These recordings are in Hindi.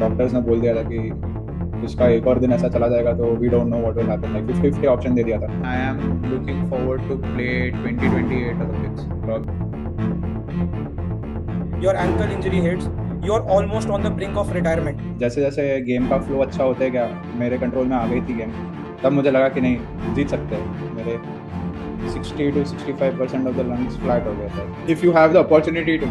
डॉक्टर्स ने बोल दिया था कि इसका एक और दिन ऐसा चला जाएगा तो we don't know what will happen, like 50-50 option दे दिया था। I am looking forward to play 2028 Olympics. Your ankle injury hits, you're almost on the brink of retirement. जैसे जैसे गेम का फ्लो अच्छा होते गया, मेरे कंट्रोल में आ गई थी गेम, तब मुझे लगा कि नहीं, जीत सकते हैं। मेरे 60 to 65% of the lungs flat हो गए थे। If you have the opportunity to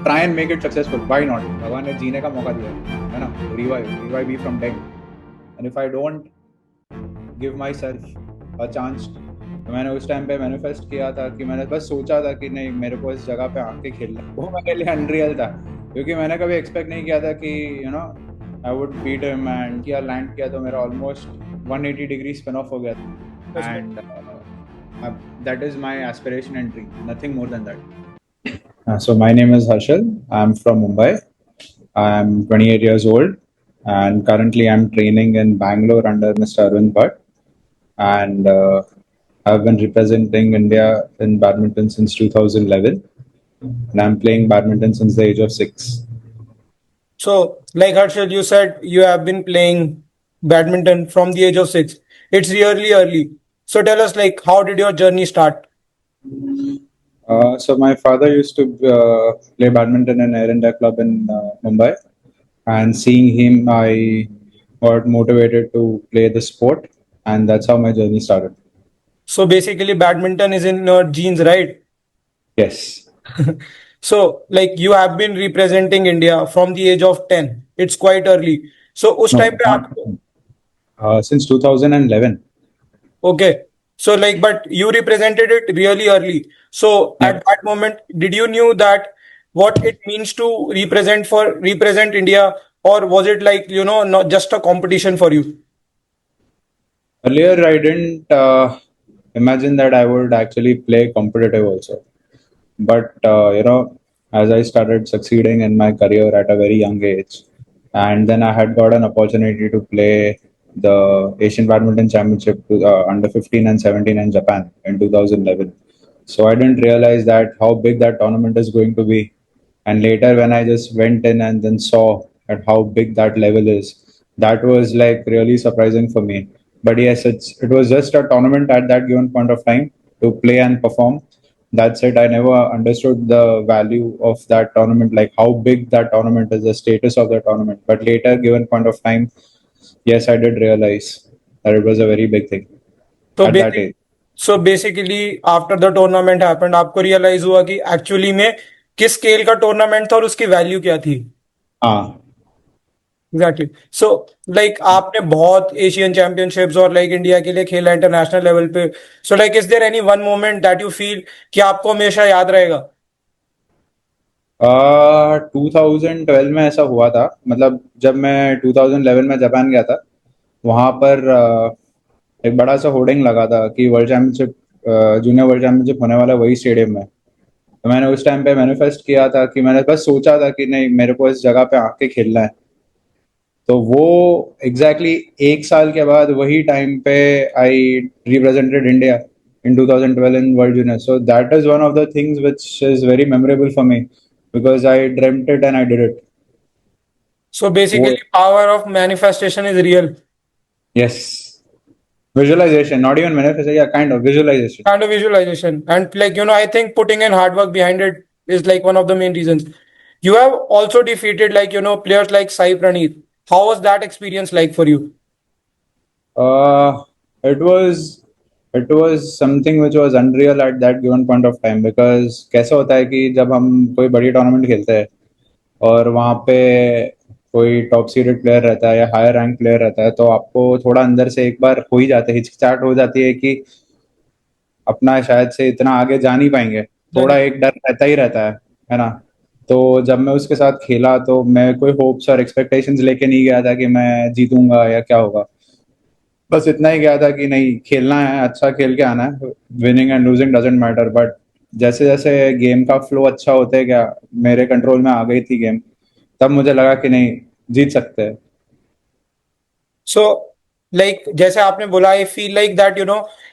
try and make it successful, why not? भगवान ने जीने का मौका दिया है ना, revive me from dead. And if I don't give myself a chance, तो मैंने उस टाइम पे मैनिफेस्ट किया था कि मैंने बस सोचा था कि नहीं, मेरे को इस जगह पे आके खेलना है। वो मेरे लिए अनरियल था, क्योंकि मैंने कभी एक्सपेक्ट नहीं किया था कि I would beat him. And किया, लैंड किया तो मेरा ऑलमोस्ट 180 डिग्री स्पिन ऑफ हो गया। And that is my aspiration and dream, nothing more than that. So my name is Harshal. I'm from Mumbai. I'm 28 years old, and currently I'm training in Bangalore under Mr. Arvind Bhatt. And I've been representing India in badminton since 2011, and I'm playing badminton since the age of 6. So, like Harshal, you said you have been playing badminton from the age of 6. It's really early. So tell us, like, how did your journey start? So my father used to play badminton in Air India Club in Mumbai, and seeing him, I got motivated to play the sport, and that's how my journey started. So basically, badminton is in your genes, right? Yes. So, like, you have been representing India from the age of 10. It's quite early. So, उस No, टाइम पे not आपको since 2011. okay. So, like, but you represented it really early. So, Yeah. at that moment, did you knew that what it means to represent India, or was it like not just a competition for you? Earlier, I didn't imagine that I would actually play competitive also. But as I started succeeding in my career at a very young age, and then I had got an opportunity to play the Asian Badminton Championship under 15 and 17 in Japan in 2011. So I didn't realize that how big that tournament is going to be. And later, when I just went in and then saw at how big that level is, that was like really surprising for me. But yes, it was just a tournament at that given point of time to play and perform. That's it. I never understood the value of that tournament, like how big that tournament is, the status of the tournament. But later, given point of time, yes, I did realize that it was a very big thing So at that basic, age. so basically after the tournament happened, आपको realize हुआ कि actually में किस scale का tournament था और उसकी value क्या थी? हाँ. एग्जैक्टली सो लाइक आपने बहुत एशियन चैंपियनशिप्स और लाइक इंडिया के लिए खेला इंटरनेशनल लेवल पे so like is there any one moment that you feel कि आपको हमेशा याद रहेगा 2012 में ऐसा हुआ था, मतलब जब मैं 2011 में जापान गया था, वहाँ पर एक बड़ा सा होर्डिंग लगा था कि world championship, junior world championship होने वाला है वही स्टेडियम में। तो मैंने उस टाइम पे मैनिफेस्ट किया था कि मैंने बस सोचा था कि नहीं, मेरे को इस जगह पे आके खेलना है। तो वो एग्जैक्टली एक साल के बाद वही टाइम पे I represented India in 2012 in World Junior. So that is one of the things which is very memorable for me because I dreamt it and I did it. So basically वो, power of manifestation is real yes, visualization, not even manifestation, yeah, kind of visualization. kind of visualization and like I think putting in hard work behind it is like one of the main reasons you have also defeated like players like Sai Praneeth. How was that experience like for you? Uh, it was something which was unreal at that given point of time because कैसा होता है कि जब हम कोई बड़ी टूर्नामेंट खेलते हैं और वहाँ पे कोई टॉप सीडेड प्लेयर रहता है या हायर रैंक प्लेयर रहता है, तो आपको थोड़ा अंदर से एक बार हो ही जाता है, हिचकिचाहट हो जाती है कि अपना शायद से इतना आगे जा नहीं पाएंगे। थोड़ा Then एक डर रहता ही रहता है ना? तो जब मैं उसके साथ खेला तो मैं कोई होप्स और एक्सपेक्टेशंस लेके नहीं गया था कि मैं जीतूंगा या क्या होगा। बस इतना ही गया था कि नहीं, खेलना है, अच्छा खेल के आना है, winning and losing doesn't matter. But जैसे जैसे गेम का फ्लो अच्छा होते गया, मेरे कंट्रोल में आ गई थी गेम, तब मुझे लगा कि नहीं, जीत सकते हैं। सो लाइक जैसे आपने बोला आई फील लाइक दैट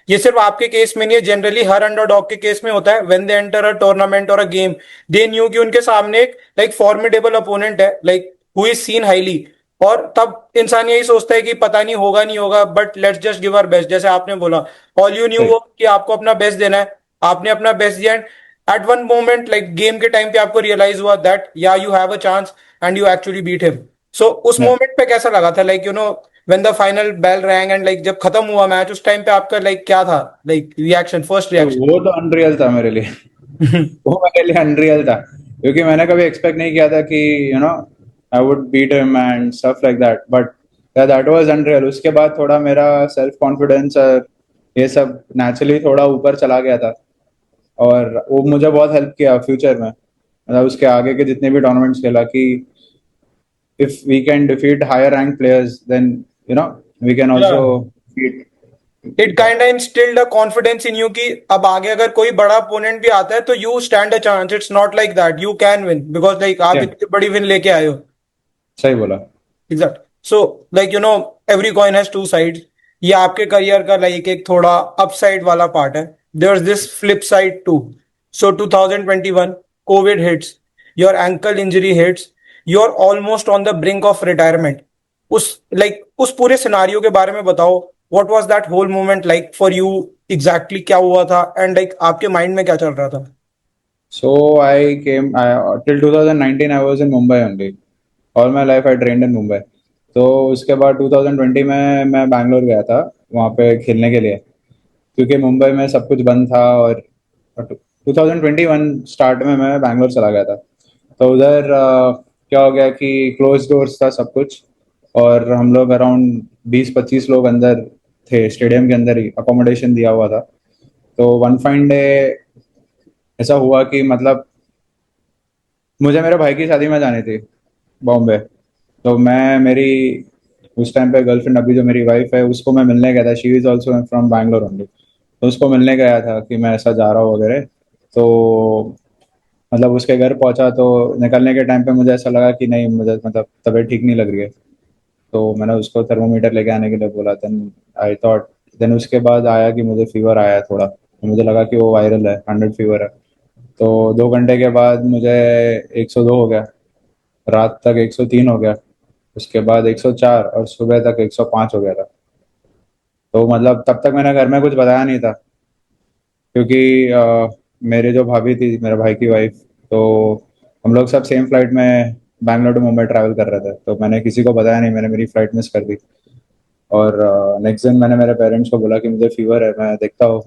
ये सिर्फ आपके केस में नहीं है जनरली हर अंडरडॉग के केस में होता है when they enter a tournament और अ गेम दे न्यू कि उनके सामने एक लाइक फॉर्मिडेबल अपोनेंट है like who is seen highly, और तब इंसान यही सोचता है कि पता नहीं होगा नहीं होगा, but let's just give our best, जैसे आपने बोला ऑल यू न्यू सही। वो कि आपको अपना बेस्ट देना है, आपने अपना बेस्ट दिया, and at one moment like game के टाइम पे आपको रियलाइज हुआ दैट या you have a chance and you actually beat him. So उस Yeah. मोमेंट पे कैसा लगा था, like when the final bell rang and like जब खत्म हुआ मैच, उस टाइम पे आपका लाइक क्या था, लाइक रिएक्शन, फर्स्ट तो रिएक्शन? वो तो अनरियल था मेरे लिए। वो मेरे लिए अनरियल था, क्योंकि मैंने कभी एक्सपेक्ट नहीं किया था कि I would beat him and stuff like that, but that was unreal. उसके बाद थोड़ा मेरा सेल्फ कॉन्फिडेंस और ये सब नेचुरली थोड़ा ऊपर चला गया था, और वो मुझे बहुत हेल्प किया फ्यूचर में, मतलब उसके आगे के जितने भी टूर्नामेंट्स खेला, कि if we can defeat higher ranked players, then we can also Yeah. defeat it that. Kind instilled a confidence in you कि अब आगे अगर कोई बड़ा अपोनेंट भी आता है तो you stand a chance, it's not like that you can win, because like आप Yeah, इतनी बड़ी विन लेके आए हो। सही बोला। Exact. So like every coin has two sides. ये आपके करियर का लाइक एक थोड़ा अपसाइड वाला पार्ट है, there is this flip side too. So 2021 Covid hits, your ankle injury hits, you are almost on the brink of retirement. उस पूरे सिनारियो के बारे में बताओ, what was that whole moment like for you, exactly क्या हुआ था, एंड लाइक आपके माइंड में क्या चल रहा था? So till 2019 I was in Mumbai only. All my life I trained in Mumbai. तो उसके बाद 2020 में मैं बैंगलोर गया था वहाँ पे खेलने के लिए, क्योंकि मुंबई में सब कुछ बंद था, और 2021 स्टार्ट में मैं बैंगलोर चला गया था। तो उधर क्या हो गया कि क्लोज डोर्स था सब कुछ, और हम लोग अराउंड 20-25 लोग अंदर थे, स्टेडियम के अंदर ही अकोमोडेशन दिया हुआ था। तो वन फाइन डे ऐसा हुआ कि मतलब मुझे मेरे भाई की शादी में जानी थी बॉम्बे। तो मैं मेरी उस टाइम पे गर्लफ्रेंड, अभी जो मेरी वाइफ है, उसको मैं मिलने गया था। She is also from Bangalore only. तो उसको मिलने गया था कि मैं ऐसा जा रहा हूँ वगैरह। तो मतलब उसके घर पहुंचा तो निकलने के टाइम पे मुझे ऐसा लगा कि नहीं, मुझे मतलब तबीयत ठीक नहीं लग रही है। तो मैंने उसको थर्मोमीटर लेके आने के लिए बोला। देन उसके बाद आया कि मुझे फीवर आया है थोड़ा, तो मुझे लगा कि वो वायरल है, 100 फीवर है। तो 2 घंटे के बाद मुझे 102 हो गया, रात तक 103 हो गया, उसके बाद 104, और सुबह तक 105 हो गया था। तो मतलब तब तक मैंने घर में कुछ बताया नहीं था, क्योंकि मेरे जो भाभी थी, मेरे भाई की वाइफ, तो हम लोग सब सेम फ्लाइट में बैंगलोर टू मुंबई ट्रैवल कर रहे थे। तो मैंने किसी को बताया नहीं, मैंने मेरी फ्लाइट मिस कर दी। और नेक्स्ट दिन मैंने मेरे पेरेंट्स को बोला कि मुझे फीवर है, मैं देखता हूँ,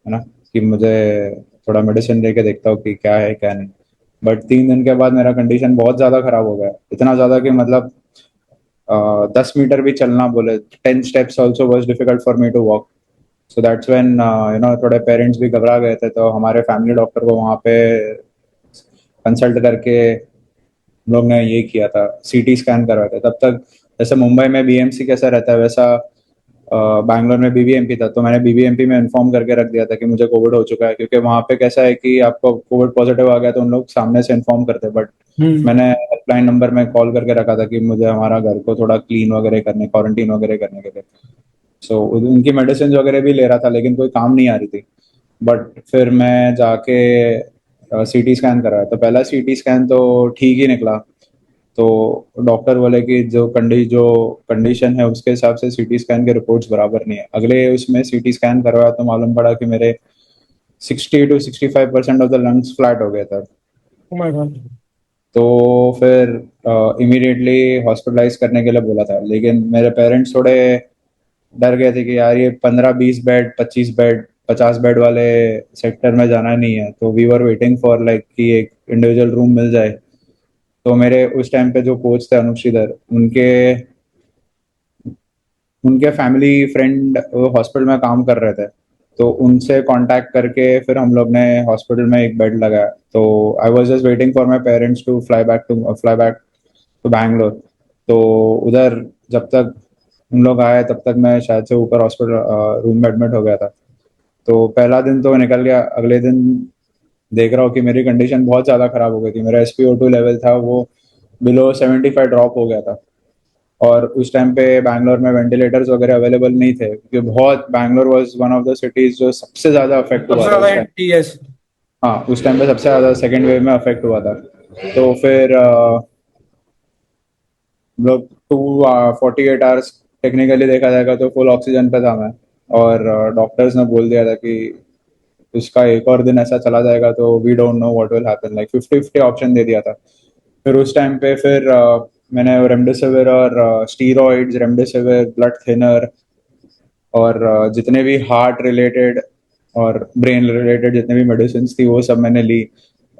है ना, कि मुझे थोड़ा मेडिसिन लेके देखता हूँ कि क्या है क्या नहीं। बट 3 दिन के बाद मेरा कंडीशन बहुत ज़्यादा ख़राब हो गया, इतना ज़्यादा कि मतलब 10 मीटर भी चलना बोले, 10 steps also was difficult for me to walk. So that's when थोड़े पेरेंट्स भी घबरा गए थे। तो हमारे फैमिली डॉक्टर को वहाँ पे कंसल्ट करके हम लोग ने ये किया था, सीटी स्कैन करवाया था। तब तक जैसे मुंबई में बीएमसी कैसा रहता है, वैसा बैंगलोर में बीबीएमपी था। तो मैंने बीबीएमपी में इन्फॉर्म करके रख दिया था कि मुझे कोविड हो चुका है, क्योंकि वहाँ पे कैसा है कि आपको कोविड पॉजिटिव आ गया तो उन लोग सामने से इन्फॉर्म करते हैं। बट हम्म। मैंने हेल्पलाइन नंबर में कॉल करके रखा था कि मुझे हमारा घर को थोड़ा क्लीन वगैरह करने, क्वारंटीन वगैरह करने के लिए। सो उनकी मेडिसिन वगैरह भी ले रहा था, लेकिन कोई काम नहीं आ रही थी। बट फिर मैं जाके सीटी स्कैन कराया, तो पहला सीटी स्कैन तो ठीक ही निकला। तो डॉक्टर बोले कि जो कंडीशन है उसके हिसाब से सीटी स्कैन के रिपोर्ट्स बराबर नहीं है। अगले उसमें सीटी स्कैन करवाया तो मालूम पड़ा कि मेरे 60 to 65% of the lungs flat हो गए थे। Oh my God. तो फिर इमीडिएटली हॉस्पिटलाइज करने के लिए बोला था, लेकिन मेरे पेरेंट्स थोड़े डर गए थे कि यार ये 15-20 बेड, 25 बेड, 50 बेड वाले सेक्टर में जाना नहीं है। तो we were waiting for like कि एक इंडिविजुअल रूम मिल जाए। तो मेरे उस टाइम पे जो कोच थे अनुप श्रीधर, उनके उनके फैमिली फ्रेंड हॉस्पिटल में काम कर रहे थे। तो उनसे कांटेक्ट करके फिर हम लोग ने हॉस्पिटल में एक बेड लगाया। तो I was just waiting for my parents to fly back to Bangalore. तो उधर जब तक उन लोग आए तब तक मैं शायद से ऊपर हॉस्पिटल रूम में एडमिट हो गया था। तो पहला दिन तो निकल गया। अगले दिन देख रहा हूँ कि मेरी कंडीशन बहुत ज़्यादा ख़राब हो गई थी। मेरा SpO2 लेवल था वो बिलो 75 ड्रॉप हो गया था। और उस टाइम पे बैंगलोर में वेंटिलेटर्स वगैरह अवेलेबल नहीं थे, क्योंकि बहुत Bangalore was one of the cities जो सबसे ज़्यादा अफेक्ट सबसे हुआ था ज्यादा उस टाइम। Hit TS. हाँ, उस टाइम पे सबसे ज़्यादा सेकेंड वेव में अफेक्ट हुआ था। तो फिर मतलब 2 48 आवर्स टेक्निकली देखा जाएगा तो फुल ऑक्सीजन पे था मैं। और डॉक्टर्स ने बोल दिया था कि उसका एक और दिन ऐसा चला जाएगा तो we don't know what will happen, like 50-50 option दे दिया था। फिर उस टाइम पे फिर मैंने रेमडेसिविर और स्टीरॉइड्स, रेमडेसिविर, ब्लड थिनर और जितने भी हार्ट रिलेटेड और ब्रेन रिलेटेड जितने भी मेडिसिन थी वो सब मैंने ली।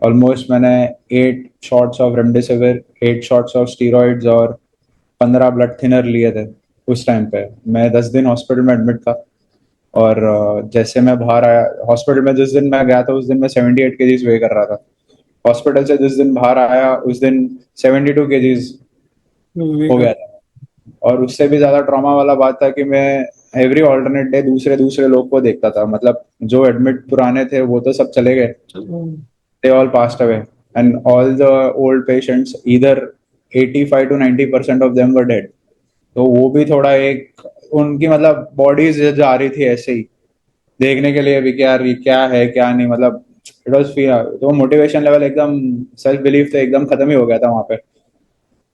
ऑलमोस्ट मैंने 8 shots of remdesivir, 8 shots of steroids और 15 ब्लड थिनर लिए थे। उस टाइम पे मैं 10 दिन हॉस्पिटल में एडमिट था। और जैसे मैं बाहर आया हॉस्पिटल में, जिस दिन मैं गया था उस दिन मैं 78 केजीज वे कर रहा था। हॉस्पिटल से जिस दिन बाहर आया उस दिन 72 केजीज हो गया था। और उससे भी ज्यादा ट्रॉमा वाला बात था कि मैं एवरी ऑल्टरनेट डे दूसरे दूसरे लोग को देखता था। मतलब जो एडमिट पुराने थे वो तो सब चले गए, they all passed away, and all the old patients, either 85 to 90% of them were dead. तो वो भी थोड़ा एक उनकी मतलब बॉडीज जा रही थी ऐसे ही देखने के लिए भी कि यार ये क्या है क्या नहीं, मतलब इट वाज तो मोटिवेशन लेवल एकदम, सेल्फ बिलीफ तो एकदम खत्म ही हो गया था वहां पे।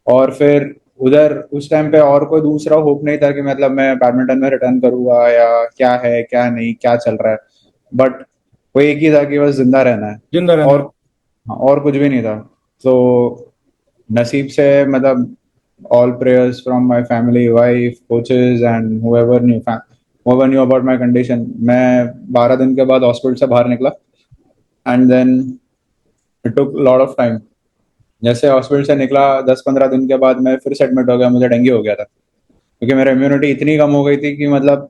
और फिर उधर उस टाइम पे और कोई दूसरा होप नहीं था कि मतलब मैं बैडमिंटन में रिटर्न करूंगा या क्या है क्या नहीं क्या चल रहा है। बट वो एक ही था कि बस जिंदा रहना है। जिंदा रहना। और हाँ, और कुछ भी नहीं था। तो नसीब से मतलब all prayers from my family, wife, coaches and whoever knew about my condition, मैं 12 दिन के बाद हॉस्पिटल से बाहर निकला। And then it took lot of time. जैसे हॉस्पिटल से निकला 10-15 दिन के बाद मैं फिर से एडमिट हो गया, मुझे डेंगू हो गया था। क्योंकि मेरा इम्यूनिटी इतनी कम हो गई थी कि मतलब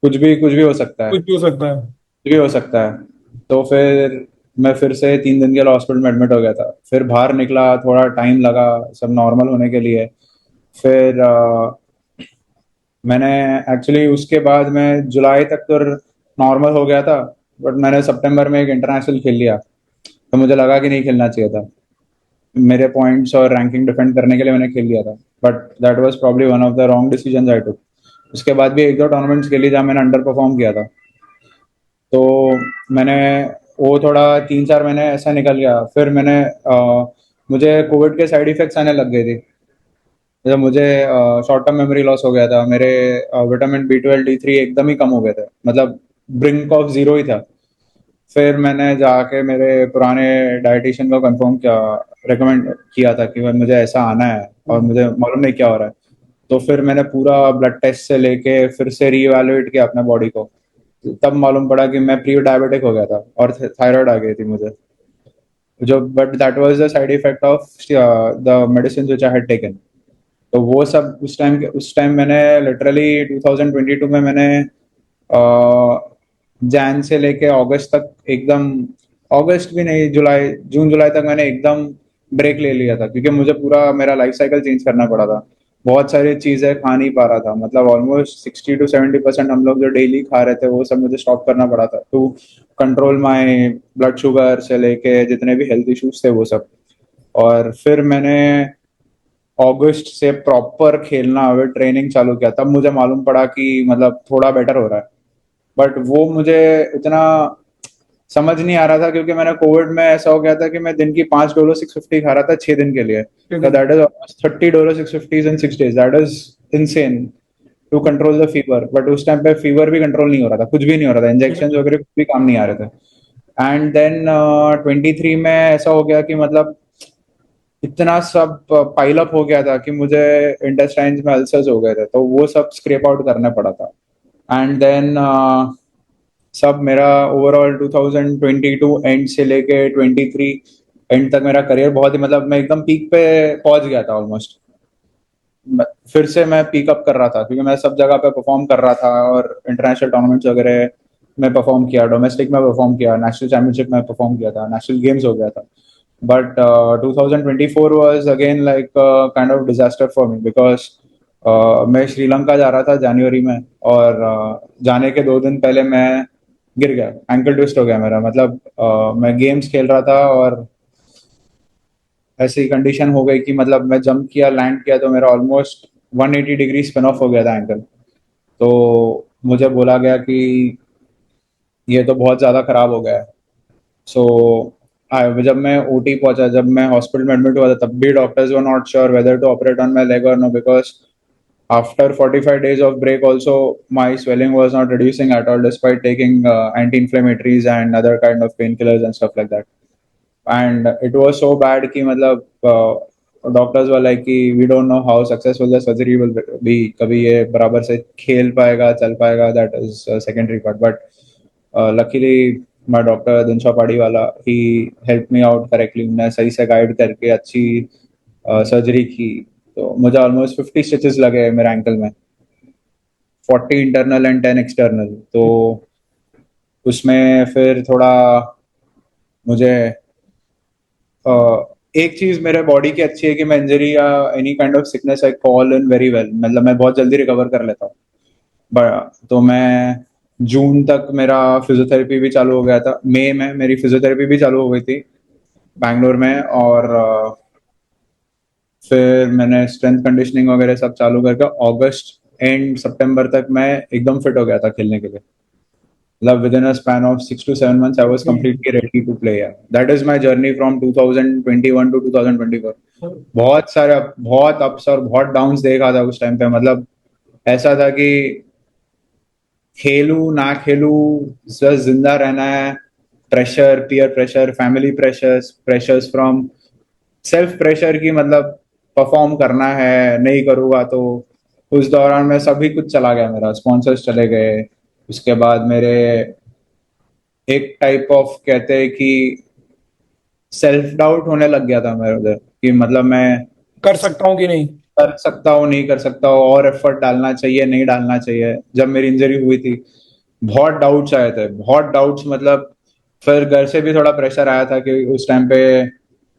कुछ भी हो सकता है, कुछ भी हो सकता है। कुछ भी हो सकता है। तो फिर मैं फिर से 3 दिन के लिए हॉस्पिटल में एडमिट हो गया था। फिर बाहर निकला, थोड़ा टाइम लगा सब नॉर्मल होने के लिए। फिर मैंने एक्चुअली उसके बाद मैं जुलाई तक तो नॉर्मल हो गया था। बट मैंने सितंबर में एक इंटरनेशनल खेल लिया तो मुझे लगा कि नहीं खेलना चाहिए था। मेरे पॉइंट्स और रैंकिंग डिफेंड करने के लिए मैंने खेल लिया था। But that was probably one of the wrong decisions I took. उसके बाद भी एक दो टूर्नामेंट्स खेली जहाँ मैंने अंडर परफॉर्म किया था। तो मैंने वो थोड़ा 3-4 महीने ऐसा निकल गया। फिर मुझे कोविड के साइड इफेक्ट्स आने लग गए थे। जब मुझे शॉर्ट टर्म मेमोरी लॉस हो गया था, मेरे विटामिन B12 D3 एकदम ही कम हो गए थे, मतलब ब्रिंक ऑफ जीरो ही था। फिर मैंने जाके मेरे पुराने डाइटिशियन को कंफर्म किया, रिकमेंड किया था कि भाई मुझे ऐसा आना है और मुझे मालूम नहीं क्या हो रहा है। तो फिर मैंने पूरा ब्लड टेस्ट से लेके फिर से रीइवैल्यूएट किया अपने बॉडी को। तब मालूम पड़ा कि मैं प्री डायबिटिक हो गया था और थायराइड आ गई थी मुझे। जो but that was the side effect of the medicine which I had taken. तो वो सब उस टाइम मैंने लिटरली 2022 में मैंने जैन से लेके अगस्त तक एकदम, अगस्त भी नहीं, जुलाई, जून जुलाई तक मैंने एकदम ब्रेक ले लिया था। क्योंकि मुझे पूरा मेरा लाइफ साइकिल चेंज करना पड़ा था। बहुत सारी चीजें खा नहीं पा रहा था, मतलब ऑलमोस्ट 60 to 70% हम लोग जो डेली खा रहे थे वो सब मुझे स्टॉप करना पड़ा था to control my blood sugar से लेके जितने भी हेल्थ इश्यूज थे वो सब। और फिर मैंने अगस्त से प्रॉपर खेलना और ट्रेनिंग चालू किया, तब मुझे मालूम पड़ा कि मतलब थोड़ा बेटर हो रहा है। बट वो मुझे इतना समझ नहीं आ रहा था क्योंकि मैंने कोविड में ऐसा हो गया था कि मैं दिन की 5 डोलो 650 खा रहा था 6 दिन के लिए। तो that is almost 30 Dolo 650 in 6 days, that is insane to control the fever. But उस टाइम पे फीवर भी कंट्रोल नहीं हो रहा था, कुछ भी नहीं हो रहा था, इंजेक्शन वगैरह कुछ भी काम नहीं आ रहे थे। एंड देन 23 में ऐसा हो गया कि मतलब इतना सब पाइल अप हो गया था कि मुझे इंटेस्टाइन्स में अल्सर्स हो गए थे, तो वो सब स्क्रैप आउट करना पड़ा था। एंड देन सब मेरा ओवरऑल 2022 एंड से लेके 23 एंड तक मेरा करियर बहुत ही, मतलब मैं एकदम पीक पे पहुंच गया था ऑलमोस्ट। फिर से मैं पीक अप कर रहा था क्योंकि मैं सब जगह पे परफॉर्म कर रहा था और इंटरनेशनल टूर्नामेंट्स वगैरह में परफॉर्म किया, डोमेस्टिक में परफॉर्म किया, नेशनल चैंपियनशिप में परफॉर्म किया था, नेशनल गेम्स हो गया था। But 2024 was again like kind of disaster for me because मैं श्रीलंका जा रहा था जनवरी में। और जाने के 2 दिन पहले मैं गिर गया, एंकल ट्विस्ट हो गया मेरा। मतलब मैं गेम्स खेल रहा था और ऐसी कंडीशन हो गई कि मतलब मैं जंप किया, लैंड किया तो मेरा ऑलमोस्ट 180 डिग्री स्पिन ऑफ हो गया था एंकल। तो मुझे बोला गया कि ये तो बहुत ज़्यादा खराब हो गया है। सो जब मैं ओटी पहुंचा, जब मैं हॉस्पिटल में एडमिट हुआ था, तब भी doctors were not sure whether to operate on my leg और no, because after 45 days of break also my swelling was not reducing at all despite taking anti-inflammatories and other kind of painkillers and stuff like that. And it was so bad कि मतलब डॉक्टर्स वाला कि we don't know how successful the surgery will be, कभी ये बराबर से खेल पाएगा, चल पाएगा, that is secondary part. But luckily my doctor Dinshaw Pardiwala, he help me out correctly, उन्होंने सही से गाइड करके अच्छी सर्जरी की. तो मुझे ऑलमोस्ट 50 स्टिचेस लगे मेरे एंकल में, 40 इंटरनल एंड 10 एक्सटर्नल. तो उसमें फिर थोड़ा मुझे एक चीज मेरे बॉडी की अच्छी है कि मैं इंजरी या any kind of sickness I call in very well, मतलब मैं बहुत जल्दी रिकवर कर लेता हूँ. तो मैं जून तक मेरा फिजियोथेरेपी भी चालू हो गया था, मई में मेरी फिजियोथेरेपी भी चालू हो गई थी बैंगलोर में. और फिर मैंने स्ट्रेंथ कंडीशनिंग वगैरह सब चालू करके अगस्त एंड सितंबर तक मैं एकदम फिट हो गया था खेलने के लिए. मतलब within a span of 6 to 7 months I was completely ready to play. Yeah, that is my journey from 2021 to 2024. बहुत अप्स और बहुत डाउन्स देखा था उस टाइम पे. मतलब ऐसा था कि खेलू ना खेलू, बस जिंदा रहना है. Pressure, peer pressure, family pressures, pressures from self pressure की, मतलब परफॉर्म करना है, नहीं करूँगा तो. उस दौरान में सभी कुछ चला गया मेरा, स्पॉन्सर्स चले गए. उसके बाद मेरे एक टाइप ऑफ कहते हैं कि सेल्फ डाउट होने लग गया था मेरे उधर, कि मतलब मैं कर सकता हूँ कि नहीं. कर सकता हूँ, नहीं कर सकता हूँ, और एफर्ट डालना चाहिए, नहीं डालना चाहिए. जब मेरी इंजरी हुई थी बहुत डाउट्स आए थे, बहुत डाउट्स. मतलब फिर घर से भी थोड़ा प्रेशर आया था कि उस टाइम पे,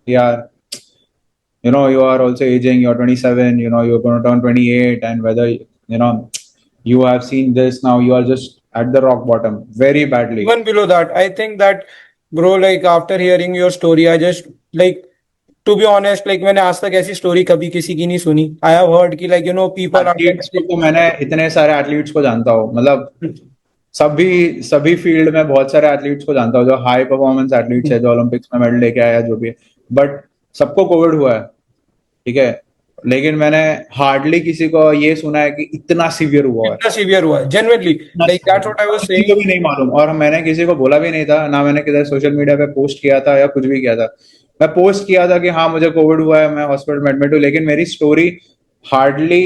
यार you are also aging, you're 27, you're going to turn 28, and whether you have seen this, now you are just at the rock bottom very badly. Even below that, I think that, bro, like after hearing your story, I just like, to be honest, like मैंने आज तक ऐसी स्टोरी कभी किसी की नहीं सुनी. I have heard कि like people are एथलीट्स को तो मैंने इतने सारे एथलीट्स को जानता हूँ, मतलब सभी सभी फील्ड में बहुत सारे एथलीट्स को जानता हूँ जो हाई परफॉर्मेंस एथलीट्स है, जो ओलंपिक्स में मेडल लेके आया, जो भी है. बट सबको कोविड हुआ है, ठीक है, लेकिन मैंने हार्डली किसी को ये सुना है कि इतना सीवियर हुआ है. इतना सीवियर हुआ है genuinely, like that's what I was किसी को saying. भी नहीं मालूम, और मैंने किसी को बोला भी नहीं था ना. मैंने किधर सोशल मीडिया पे पोस्ट किया था या कुछ भी किया था. मैं पोस्ट किया था कि हाँ मुझे कोविड हुआ है, मैं हॉस्पिटल में एडमिट हूँ, लेकिन मेरी स्टोरी हार्डली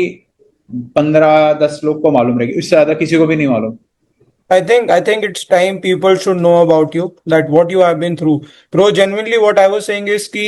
15-10 लोग को मालूम रहेगी, इससे ज्यादा किसी को भी नहीं मालूम. I think it's time people should know about you, that what you have been through. Bro, genuinely what I was saying is कि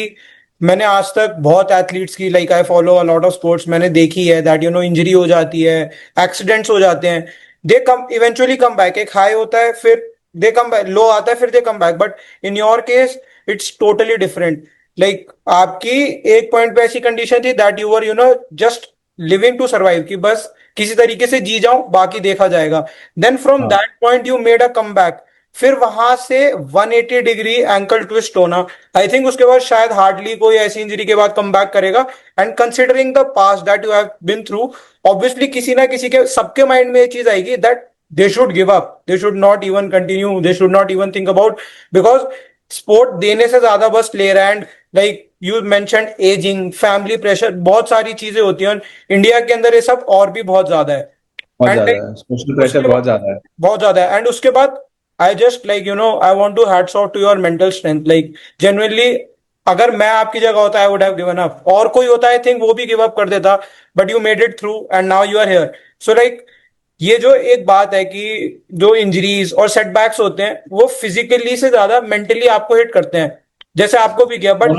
मैंने आज तक बहुत एथलीट्स की, like I follow a lot of sports, मैंने देखी है दैट इंजरी हो जाती है, एक्सीडेंट्स हो जाते हैं, दे कम इवेंचुअली कम बैक. एक हाई होता है, फिर दे कम बैक, लो आता है, फिर they come back. But in your case it's totally different. Like आपकी एक पॉइंट पे ऐसी कंडीशन थी that you were just living to survive, कि बस किसी तरीके से जी जाऊं, बाकी देखा जाएगा. देन फ्रॉम हाँ. That point you made a come back. फिर वहां से 180 डिग्री एंकल ट्विस्ट होना. आई थिंक उसके बाद शायद हार्डली कोई ऐसी इंजरी के बाद कम बैक करेगा. And considering the past that you have been through, obviously किसी ना किसी के, सबके माइंड में ये चीज आएगी that they should give up, they should not even continue, they should not even think about, because sport देने से ज्यादा बस ले रहा है. And like you mentioned ageing, family pressure, बहुत सारी चीजें होती हैं. इंडिया के अंदर ये सब और भी बहुत ज्यादा है. बहुत एंड ज्यादा है, सोशल प्रेशर बहुत ज्यादा है. बहुत ज्यादा है. एंड उसके बाद I just like I want to hats off to your mental strength. Like genuinely, अगर मैं आपकी जगह होता I would have given up, और कोई होता आई थिंक वो भी गिव अप कर देता. But you made it through and now you are here. So like ये जो एक बात है कि जो इंजरीज और सेटबैक्स होते हैं वो फिजिकली से ज्यादा मेंटली आपको हिट करते हैं, जैसे आपको भी किया. बट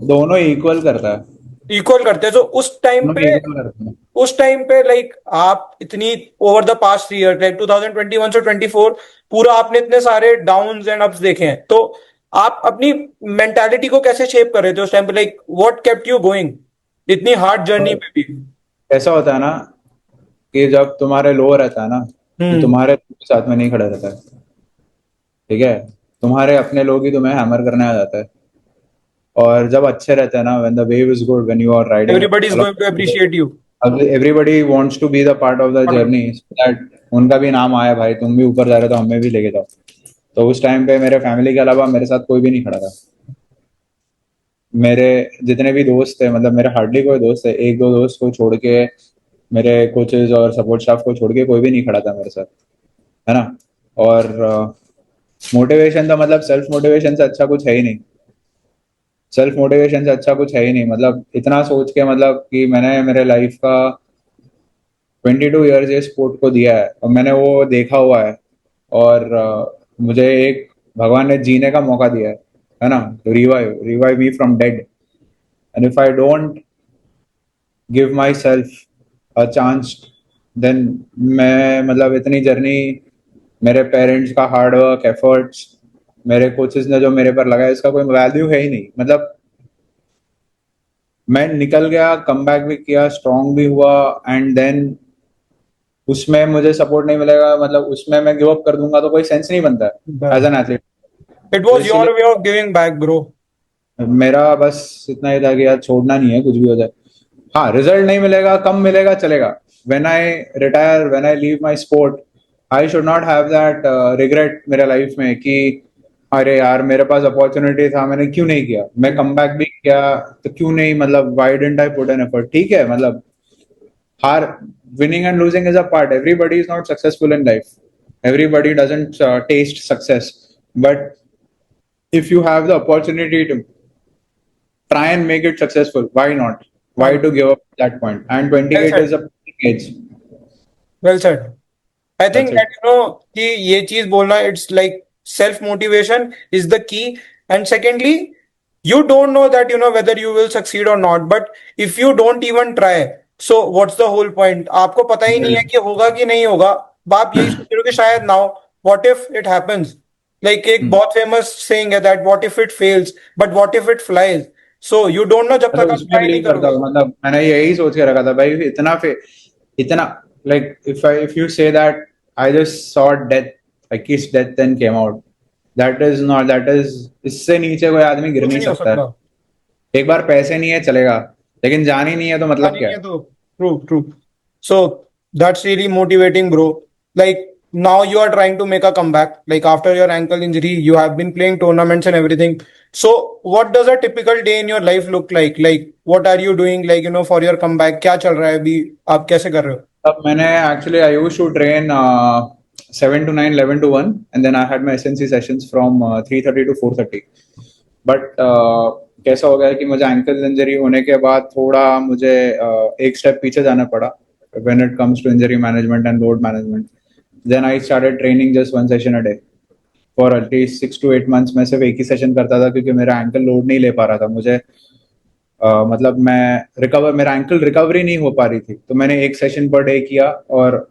दोनों इक्वल करता है. इक्वल करते हैं. तो दोनों equal करते हैं. उस टाइम पे लाइक आप इतनी over the past 3 year, like 2021 से 24, पूरा आपने इतने सारे डाउन्स एंड अप्स देखे हैं. तो आप अपनी मेंटालिटी को कैसे शेप कर रहे थे उस टाइम पे? Like what kept you going इतनी हार्ड जर्नी में भी? ऐसा होता है ना कि जब तुम्हारे लो रहता है ना, तो तुम्हारे साथ में नहीं खड़ा रहता है, ठीक है. तुम्हारे अपने लोग ही तुम्हें हैमर करने आ जाता है. और जब अच्छे रहते हैं ना, when the wave is good, when you are riding, everybody is going to appreciate you. everybody wants to be the part of the journey, so that उनका भी नाम आया, भाई तुम भी ऊपर जा रहे हो तो हमें भी लेके जाओ. तो उस टाइम पे मेरे फैमिली के अलावा मेरे साथ कोई भी नहीं खड़ा था. मेरे जितने भी दोस्त थे, मतलब मेरे हार्डली कोई दोस्त है, एक दो दोस्त को छोड़ के, मेरे कोचेस और सपोर्ट स्टाफ को छोड़ के कोई भी नहीं खड़ा था मेरे साथ, है ना। और मोटिवेशन था, मतलब सेल्फ मोटिवेशन से अच्छा कुछ है ही नहीं। सेल्फ मोटिवेशन से अच्छा कुछ है ही नहीं, मतलब इतना सोच के, मतलब कि मैंने मेरे लाइफ का 22 ईयर्स ये स्पोर्ट को दिया है और मैंने वो देखा हुआ है। और मुझे एक भगवान ने जीने का मौका दिया है ना, तो revive revive me from dead. And if I don't give myself a chance, then मैं, मतलब इतनी जर्नी, मेरे पेरेंट्स का हार्ड वर्क, एफर्ट्स, मेरे कोचेस ने जो मेरे पर लगाया, इसका कोई वैल्यू है ही नहीं। मतलब मैं निकल गया, कम बैक भी किया, स्ट्रांग भी हुआ, एंड देन उसमें मुझे सपोर्ट नहीं मिलेगा, मतलब उसमें मैं गिव अप कर दूंगा तो कोई सेंस नहीं बनता है एज एन एथलीट। इट तो वॉज इसीलिए your way of giving back bro. मेरा बस इतना ही था कि यार छोड़ना नहीं है, कुछ भी हो जाए। हाँ, रिजल्ट नहीं मिलेगा, कम मिलेगा, चलेगा। When I retire, when I leave my sport, I should not have that regret मेरे लाइफ में कि अरे यार मेरे पास अपॉर्चुनिटी था, मैंने क्यों नहीं किया, मैं कम बैक भी किया तो क्यों नहीं, मतलब why didn't I put an effort. ठीक है, मतलब हार, winning and losing is a part, everybody is not successful in life, everybody doesn't taste success, but if you have the opportunity to try and make it successful, why not? Why हाँ, to give up at that point? And well 28 said, is a peak age. Well said. I think That's that it. कि ये चीज बोलना, it's like self motivation is the key. And secondly, you don't know that whether you will succeed or not, but if you don't even try, so what's the whole point? आपको पता ही नहीं है कि होगा कि नहीं होगा। आप यही सोच रहे हो कि शायद now, what if it happens? Like एक बहुत फेमस saying है that what if it fails, but what if it flies? So you don't know जब मतलब तक आप उसमें ट्राई नहीं बिलीव करता करोगे। हूँ, मतलब मैंने यही सोच के रखा था भाई, इतना, like if you say that I just saw death, I kissed death and came out, that is not, that is, इससे नीचे कोई आदमी गिर कुछ नहीं नहीं हो सकता है। सकता। एक बार पैसे नहीं है चलेगा, लेकिन जान ही नहीं है तो मतलब नहीं क्या है है। तो true true. So that's really motivating bro. Like now you are trying to make a comeback, like after your ankle injury you have been playing tournaments and everything. So what does a typical day in your life look like what are you doing, like for your comeback? क्या चल रहा है अभी, आप कैसे कर रहे हो? अब मैंने actually, I used to train 7 to 9, 11 to 1, and then I had my SNC sessions from 3:30 to 4:30. But कैसा हो गया कि मुझे एंकल इंजरी होने के बाद थोड़ा मुझे एक स्टेप पीछे जाना पड़ा when it comes to injury management and load management. Then I started training just 1 session a day for at least 6 to 8 months। मैं सिर्फ एक ही सेशन करता था क्योंकि मेरा एंकल लोड नहीं ले पा रहा था। मुझे मतलब मैं रिकवर, मेरा एंकल रिकवरी नहीं हो पा रही थी, तो मैंने एक सेशन पर डे किया। और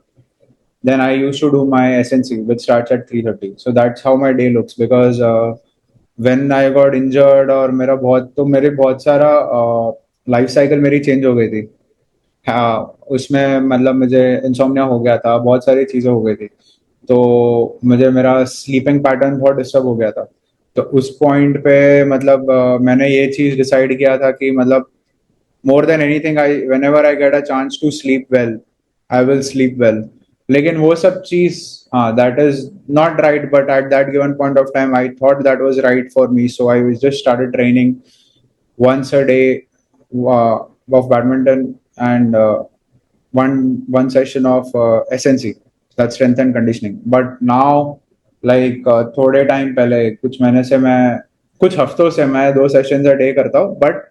then I used to do my SNC, which starts at 3:30. So that's how my day looks, because when I got injured और मेरा बहुत, तो मेरे बहुत सारा लाइफ साइकिल मेरी चेंज हो गई थी। हाँ, उसमें मतलब मुझे इंसोम्निया हो गया था, बहुत सारी चीज़ें हो गई थी, तो मुझे मेरा स्लीपिंग पैटर्न बहुत डिस्टर्ब हो गया था। तो उस पॉइंट पे मतलब मैंने ये चीज़ डिसाइड किया था कि मतलब more than anything, I whenever I get a chance to sleep well, I will sleep well. लेकिन वो सब चीज, हाँ, that is not right, but at that given point of time I thought that was right for me, so I was just started training once a day uh, of badminton, and one session of SNC, that's strength and conditioning. But now, like थोड़े टाइम पहले, कुछ महीने से मैं, कुछ हफ्तों से मैं 2 सेशन a day करता हूँ, बट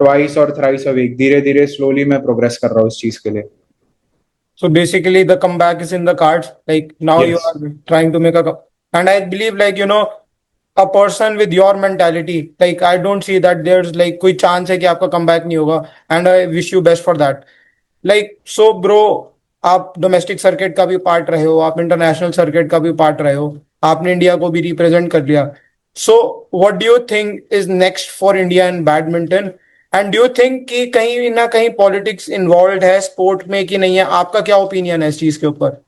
ट्वाइस और थ्राइस अ वीक, धीरे धीरे स्लोली मैं प्रोग्रेस कर रहा हूँ इस चीज के लिए। So basically, the comeback is in the cards. Like now you yes. are trying to make and I believe, like a person with your mentality, like I don't see that there's like कोई chance है कि आपका comeback नहीं होगा. And I wish you best for that. Like so, bro, आप डोमेस्टिक सर्किट का भी पार्ट रहे हो, आप इंटरनेशनल सर्किट का भी पार्ट रहे हो, आपने इंडिया को भी रिप्रेजेंट कर लिया। So what do you think is next for India in badminton? And do you think कि कहीं ना कहीं पॉलिटिक्स इन्वॉल्व है स्पोर्ट में कि नहीं है? आपका क्या ओपिनियन है इस चीज के ऊपर?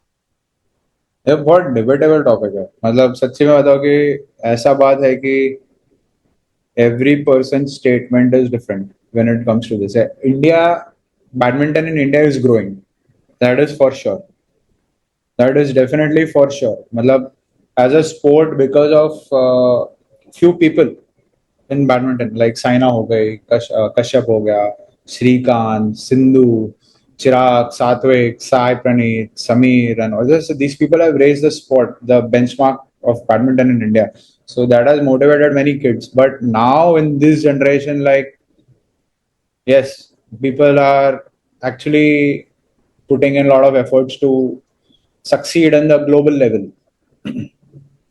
ये बहुत डिबेटेबल टॉपिक है, मतलब सच्ची में बताओ कि ऐसा बात है कि every person statement is different when it comes to this. India, badminton in India is growing, that is for sure, that is definitely for sure. मतलब as a sport, because of few people, in badminton like Saina हो गई, कश्यप हो गया, श्रीकांत, सिंधु, चिराग, सात्विक, Sai Praneeth, Samir, and all this. These people have raised the sport, the benchmark of badminton in India. So that has motivated many kids. But now in this generation, like, yes, people are actually putting in a lot of efforts to succeed on the global level.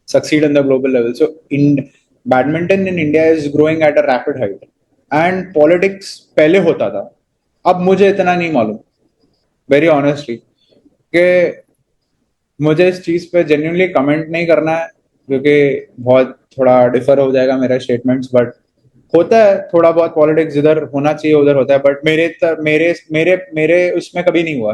Succeed on the global level. So in badminton in India is growing at a rapid height. And politics पहले होता था, अब मुझे इतना नहीं मालूम, वेरी ऑनेस्टली, कि मुझे इस चीज पे जेन्युइनली कमेंट नहीं करना है, क्योंकि बहुत थोड़ा डिफर हो जाएगा मेरा स्टेटमेंट्स, बट होता है थोड़ा बहुत पॉलिटिक्स, इधर होना चाहिए उधर होता है, बट मेरे मेरे मेरे उसमें कभी नहीं हुआ।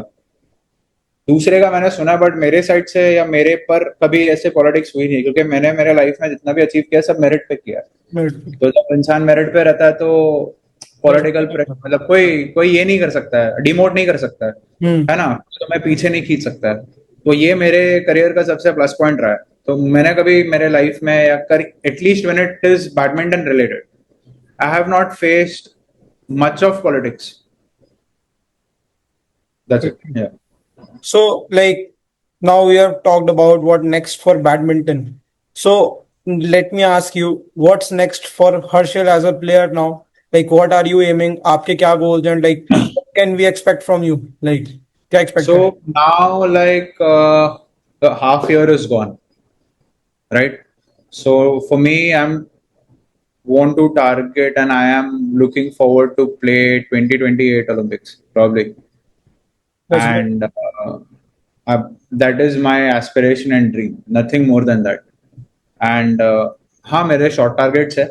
दूसरे का मैंने सुना, बट मेरे साइड से या मेरे पर कभी ऐसे पॉलिटिक्स हुई नहीं, क्योंकि मैंने मेरे लाइफ में जितना भी अचीव किया सब मेरिट पे किया। तो जब इंसान मेरिट पे रहता है तो पॉलिटिकल मतलब कोई कोई ये नहीं कर सकता है, डिमोट नहीं कर सकता है ना, तो मैं पीछे नहीं खींच सकता है। तो ये मेरे करियर का सबसे प्लस पॉइंट रहा है। तो मैंने कभी मेरे लाइफ में या कर at least when it is badminton related, I have not faced much of politics. That's it. या So, like, now we have talked about what next for badminton. So, let me ask you, what's next for Harshal as a player now? Like, what are you aiming? आपके क्या goals and like, what can we expect from you? Like, क्या expect करें? So now, like, the half year is gone, right? So for me, I'm want to target, and I am looking forward to play 2028 Olympics probably, That's good. and that is my aspiration and dream. Nothing more than that. And हाँ, मेरे short targets है.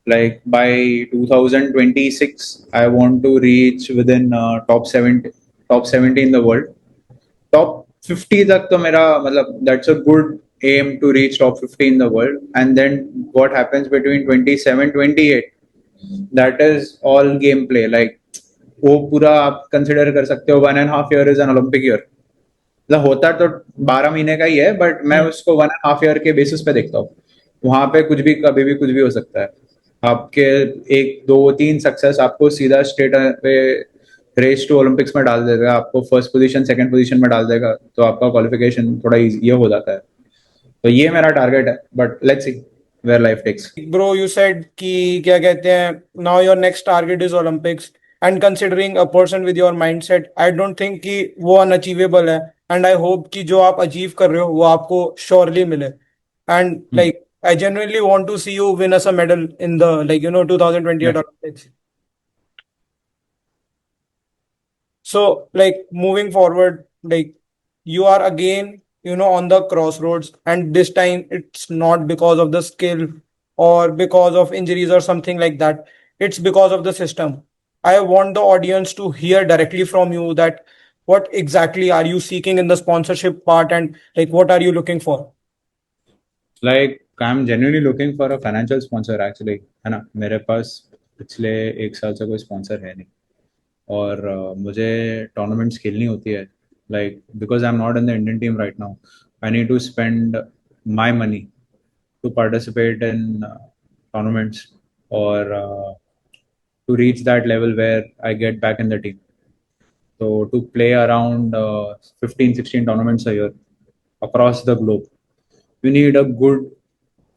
Like by 2026, I want to reach within top 70 in the world. Top 50 तक तो मेरा मतलब that's a good aim to reach top 50 in the world. And then what happens between 27 28, that is all gameplay. Like वो पूरा आप कंसिडर कर सकते हो 1.5 year is an Olympic year. मतलब होता तो 12 महीने का ही है, बट मैं उसको 1.5 year के बेसिस पे देखता हूँ। वहां पे कुछ भी कभी भी कुछ भी हो सकता है। आपके एक दो तीन सक्सेस आपको सीधा स्टेट पे रेस टू ओलंपिक्स में डाल देगा, आपको फर्स्ट पोजीशन सेकंड पोजीशन में डाल देगा, तो आपका क्वालिफिकेशन थोड़ा ये हो जाता है। तो ये मेरा टारगेट है, but let's see where life takes. Bro, you said कि क्या कहते हैं, now your next target is Olympics, and considering a person with your mindset, I don't think कि वो unachievable है, and I hope कि जो आप achieve कर रहे हो वो आपको surely मिले, and like I genuinely want to see you win us a medal in the 2028 Olympics. So, like, moving forward, like, you are again, on the crossroads, and this time it's not because of the skill or because of injuries or something like that. It's because of the system. I want the audience to hear directly from you that what exactly are you seeking in the sponsorship part, and like what are you looking for? Like I am genuinely looking for a financial sponsor actually, है ना। मेरे पास पिछले 1 साल से कोई स्पॉन्सर है नहीं, और मुझे टूर्नामेंट्स खेलनी होती है, like because I am not in the Indian team right now. I need to spend my money to participate in tournaments, और to reach that level where I get back in the team. So to play around 15, 16 tournaments a year across the globe, you need a good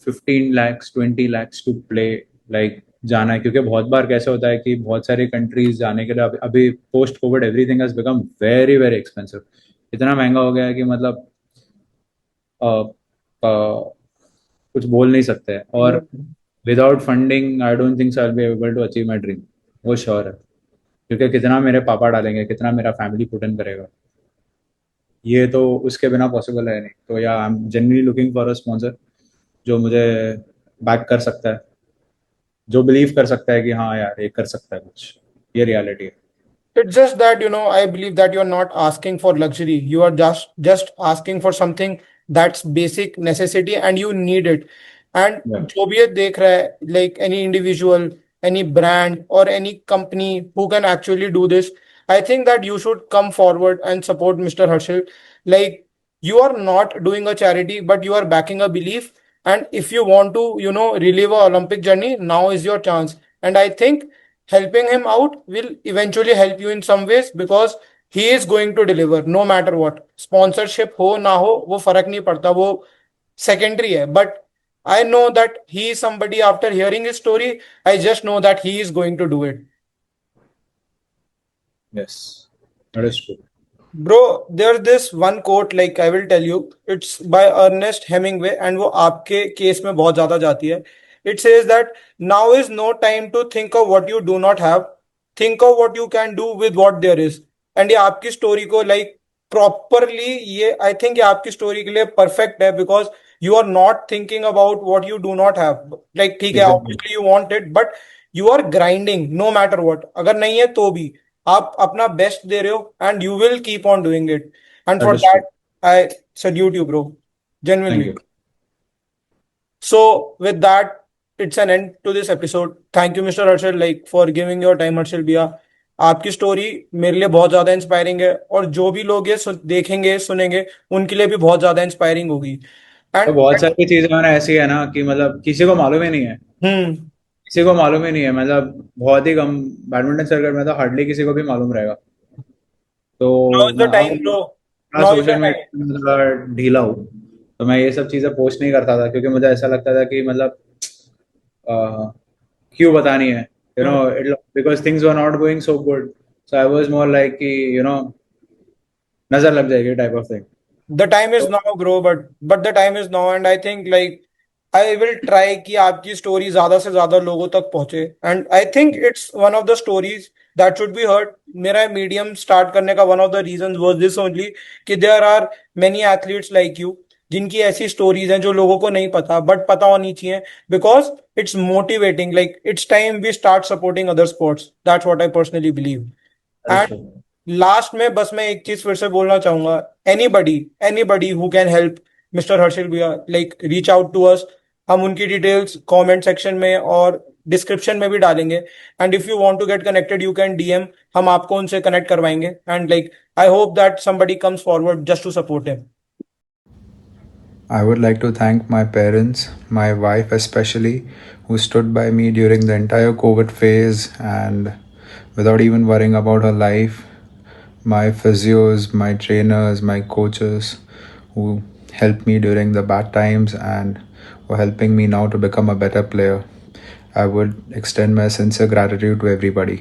15 lakhs, 20 lakhs to play, like जाना है। क्योंकि बहुत बार कैसे होता है कि बहुत सारी कंट्रीज जाने के लिए अभी post Covid everything has become very very expensive. इतना महंगा हो गया है कि मतलब अ, अ, कुछ बोल नहीं सकते हैं। और without funding I don't think so I will be able to achieve my dream, वो श्योर है। क्योंकि कितना मेरे पापा डालेंगे, कितना मेरा फैमिली पुट इन करेगा, ये तो उसके बिना पॉसिबल है नहीं। तो या I am genuinely looking for a sponsor जो मुझे बैक कर सकता है, जो बिलीव कर सकता है कि हाँ यार ये कर सकता है कुछ, ये रियलिटी है। It's just that, I believe that you're not asking for luxury. You are just asking for something that's basic necessity and you need it. And Yeah. जो भी ये देख रहा है, like any individual, any brand or any company who can actually do this, I think that you should come forward and support Mr. Harshal. Like, you are not doing a charity, but you are backing a belief. And if you want to, relive a Olympic journey, now is your chance. And I think helping him out will eventually help you in some ways because he is going to deliver no matter what. Sponsorship हो ना हो वो फर्क नहीं पड़ता, वो secondary है. But I know that he is somebody, after hearing his story, I just know that he is going to do it. Yes, that is true. Bro, there's this one quote, like I will tell you, it's by Ernest Hemingway, and वो आपके केस में बहुत ज्यादा जाती है. It says that now is no time to think of what you do not have. Think of what you can do with what there is. And ये आपकी स्टोरी को like properly, ये I think ये आपकी स्टोरी के लिए perfect है because you are not thinking about what you do not have. Like ठीक है, Exactly. obviously you want it, but you are grinding no matter what. अगर नहीं है तो भी आप अपना बेस्ट दे रहे हो and you will keep on doing it and That for is true. That I salute you bro Thank genuinely. you. So with that, it's an end to this episode. Thank you Mr. Harshal like for giving your time. Harshal भैया, आपकी स्टोरी मेरे लिए बहुत ज्यादा इंस्पायरिंग है और जो भी लोग ये देखेंगे सुनेंगे उनके लिए भी बहुत ज्यादा इंस्पायरिंग होगी. तो एंड बहुत सारी चीजें मैंने ऐसी है ना कि मतलब किसी को मालूम ही नहीं है, हम्म किसी को मालूम ही नहीं है, मतलब बहुत ही कम बैडमिंटन सर्कल में तो हार्डली किसी को भी मालूम रहेगा. तो now is the time bro, मैं now is social the time. Media में ढीला हूँ, तो मैं ये सब चीजें पोस्ट नहीं करता था क्योंकि मुझे ऐसा लगता था कि मतलब क्यों बतानी है, you know, because things were not going so good, so I was more like कि यू नो नजर लग जाएगी type of thing. The time is now, bro, but the time is now, and I think like I will try कि आपकी स्टोरी ज्यादा से ज्यादा लोगों तक पहुंचे. And I think it's one of the stories that should be heard. मेरा मीडियम स्टार्ट करने का one of the reasons was this only कि there are many athletes like you जिनकी ऐसी स्टोरीज हैं जो लोगों को नहीं पता बट पता होनी चाहिए because it's motivating. Like it's time we start supporting other sports. That's what I personally believe. And last में बस मैं एक चीज फिर से बोलना चाहूंगा, anybody who can help mister Harshil भैया, like reach out to us. हम उनकी डिटेल्स कमेंट सेक्शन में और डिस्क्रिप्शन में भी डालेंगे. And if you want to get connected you can DM, हम आपको उनसे कनेक्ट करवाएंगे. And like I hope that somebody comes forward just to support him. I would like to thank my parents, my wife especially, who stood by me during the entire COVID phase and without even worrying about her life. My physios, my trainers, my coaches who helped me during the bad times and were helping me now to become a better player. I would extend my sincere gratitude to everybody.